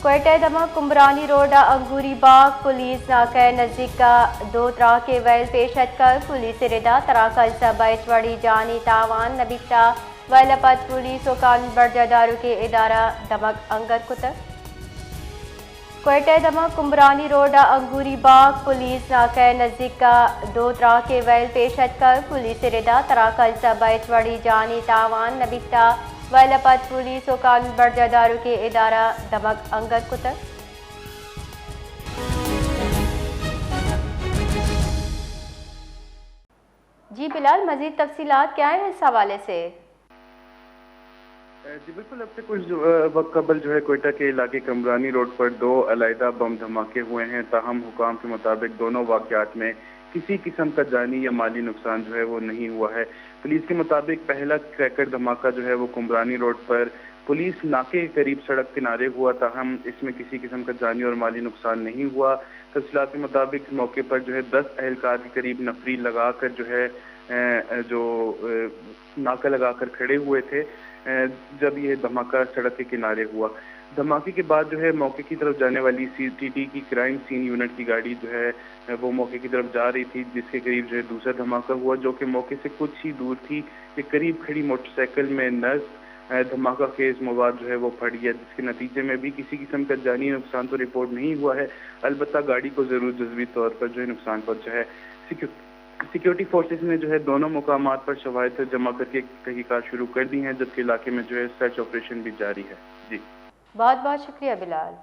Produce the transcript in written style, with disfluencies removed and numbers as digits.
क्वेटा दमा कुमरानी रोड अंगूरी बाग पुलिस नाका नज़दीक का 2 तरह के वैल पेशत कर पुलिस रिदा तराकल सबैचवड़ी जानी तावान नबिकता वैलपत पुलिस और कानून बर्जादारों के इदारा दमक अंगर कुतर क्वेटा दमा कुमरानी रोड अंगूरी बाग पुलिस नाका नज़दीक का 2 तरह के वैल पेशत कर पुलिस रिदा तराकल सबैचवड़ी जानी तावान नबिकता वैलपत पुलिस और कानून बर्जादारों के इदारा दमक अंगर कुतर जी बिलाल, मजीद तफसीलात क्या है इस हवाले से? जी बिल्कुल। अब से कुछ वक्त कबल जो है क्वेटा के इलाके कमरानी रोड पर 2 अलहदा बम धमाके हुए हैं। ताहम हुकाम के मुताबिक दोनों वाक़यात में किसी किस्म का जानी या माली नुकसान जो है वो नहीं हुआ है। पुलिस के मुताबिक पहला क्रैकर धमाका जो है वो कुमरानी रोड पर पुलिस नाके के करीब सड़क किनारे हुआ। ताहम इसमें किसी किस्म का जानी और माली नुकसान नहीं हुआ। तफसीलात के मुताबिक मौके पर जो है 10 एहलकार के करीब नफरी लगाकर जो है नाका लगाकर खड़े हुए थे जब ये धमाका सड़क के किनारे हुआ। धमाके के बाद जो है मौके की तरफ जाने वाली सीटीटी की क्राइम सीन यूनिट की गाड़ी जो है वो मौके की तरफ जा रही थी, जिसके करीब जो है दूसरा धमाका हुआ जो कि मौके से कुछ ही दूर थी। कि करीब खड़ी मोटरसाइकिल में नस धमाका खेज मवाद जो है वो फट गया, जिसके नतीजे में भी किसी किस्म का जानी नुकसान तो रिपोर्ट नहीं हुआ है। अलबत्ता गाड़ी को जरूर जज्वी तौर पर जो है नुकसान पहुंचा है। सिक्योरिटी फोर्सेस ने जो है दोनों मुकामात पर शवाहिद जमा करके तहकीकात शुरू कर दी हैं, जबकि इलाके में जो है सर्च ऑपरेशन भी जारी है। जी बहुत बहुत शुक्रिया बिलाल।